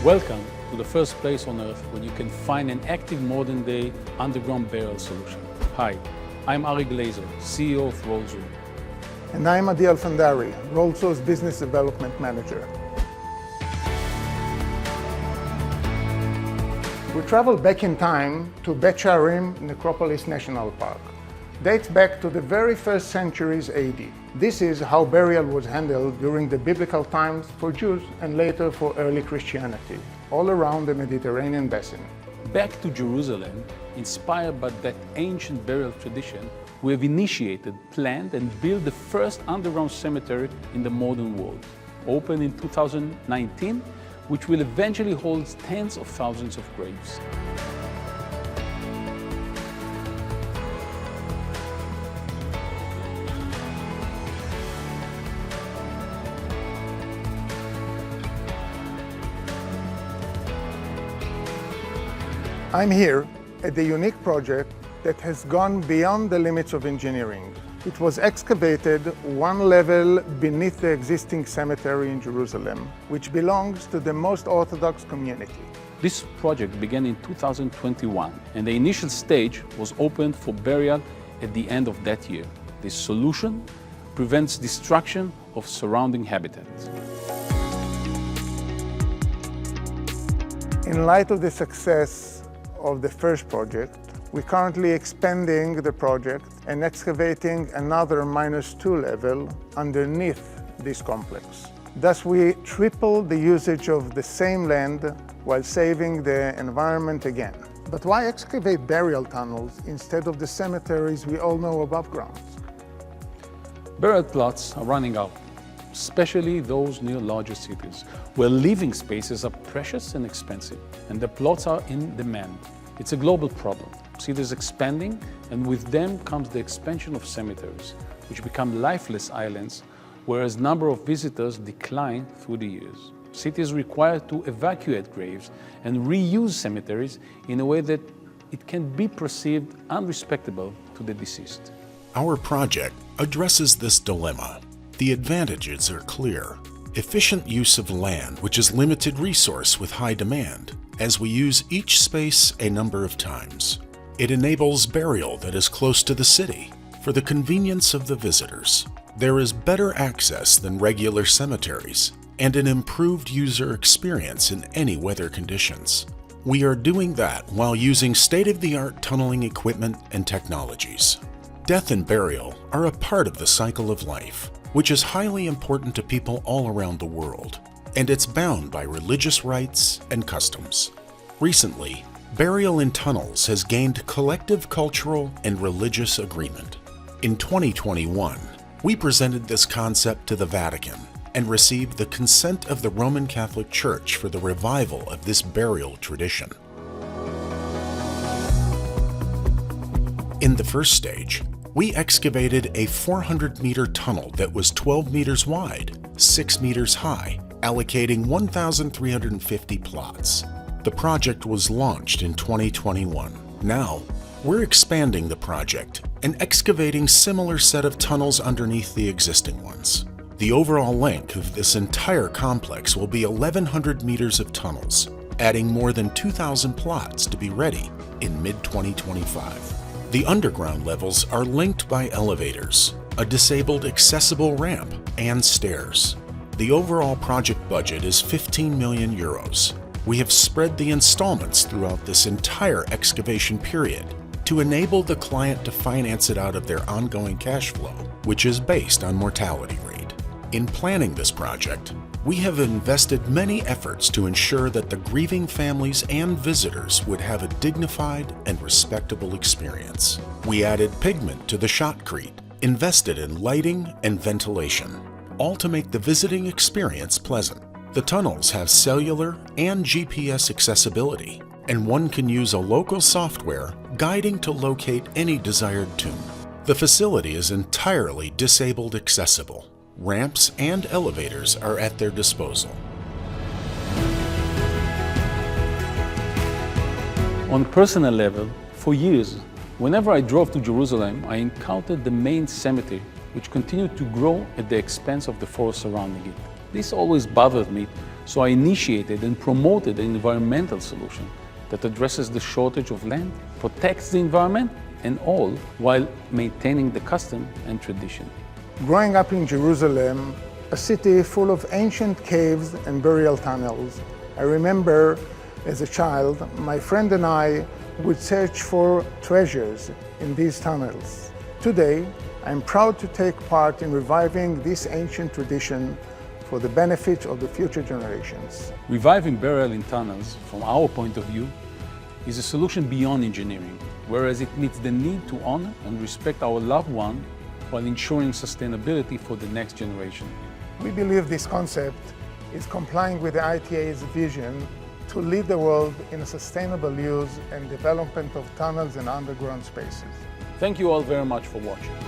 Welcome to the first place on Earth where you can find an active modern-day underground burial solution. Hi, I'm Ari Glazer, CEO of Low ReZ. And I'm Adi Alfandari, Low ReZ's Business Development Manager. We travel back in time to Bet Sharim Necropolis National Park. Dates back to the very first centuries AD. This is how burial was handled during the biblical times for Jews and later for early Christianity, all around the Mediterranean basin. Back to Jerusalem, inspired by that ancient burial tradition, we have initiated, planned and built the first underground cemetery in the modern world, opened in 2019, which will eventually hold tens of thousands of graves. I'm here at the unique project that has gone beyond the limits of engineering. It was excavated one level beneath the existing cemetery in Jerusalem, which belongs to the most Orthodox community. This project began in 2021, and the initial stage was opened for burial at the end of that year. This solution prevents destruction of surrounding habitat. In light of the success of the first project, we're currently expanding the project and excavating another -2 level underneath this complex. Thus, we triple the usage of the same land while saving the environment again. But why excavate burial tunnels instead of the cemeteries we all know above ground? Burial plots are running out, especially those near larger cities, where living spaces are precious and expensive, and the plots are in demand. It's a global problem. Cities expanding, and with them comes the expansion of cemeteries, which become lifeless islands, whereas number of visitors decline through the years. Cities require to evacuate graves and reuse cemeteries in a way that it can be perceived unrespectable to the deceased. Our project addresses this dilemma. The advantages are clear. Efficient use of land, which is limited resource with high demand, as we use each space a number of times. It enables burial that is close to the city for the convenience of the visitors. There is better access than regular cemeteries and an improved user experience in any weather conditions. We are doing that while using state-of-the-art tunneling equipment and technologies. Death and burial are a part of the cycle of life, which is highly important to people all around the world, and it's bound by religious rites and customs. Recently, burial in tunnels has gained collective cultural and religious agreement. In 2021, we presented this concept to the Vatican and received the consent of the Roman Catholic Church for the revival of this burial tradition. In the first stage, we excavated a 400-meter tunnel that was 12 meters wide, 6 meters high, allocating 1,350 plots. The project was launched in 2021. Now, we're expanding the project and excavating similar set of tunnels underneath the existing ones. The overall length of this entire complex will be 1,100 meters of tunnels, adding more than 2,000 plots to be ready in mid-2025. The underground levels are linked by elevators, a disabled accessible ramp, and stairs. The overall project budget is 15 million euros. We have spread the installments throughout this entire excavation period to enable the client to finance it out of their ongoing cash flow, which is based on mortality rate. In planning this project, we have invested many efforts to ensure that the grieving families and visitors would have a dignified and respectable experience. We added pigment to the shotcrete, invested in lighting and ventilation, all to make the visiting experience pleasant. The tunnels have cellular and GPS accessibility, and one can use a local software guiding to locate any desired tomb. The facility is entirely disabled accessible. Ramps and elevators are at their disposal. On a personal level, for years, whenever I drove to Jerusalem, I encountered the main cemetery, which continued to grow at the expense of the forest surrounding it. This always bothered me So I initiated and promoted an environmental solution that addresses the shortage of land, protects the environment, and all while maintaining the custom and tradition. Growing up in Jerusalem, a city full of ancient caves and burial tunnels, I remember as a child, my friend and I would search for treasures in these tunnels. Today, I'm proud to take part in reviving this ancient tradition for the benefit of the future generations. Reviving burial in tunnels, from our point of view, is a solution beyond engineering, whereas it meets the need to honor and respect our loved one while ensuring sustainability for the next generation. We believe this concept is complying with the ITA's vision to lead the world in a sustainable use and development of tunnels and underground spaces. Thank you all very much for watching.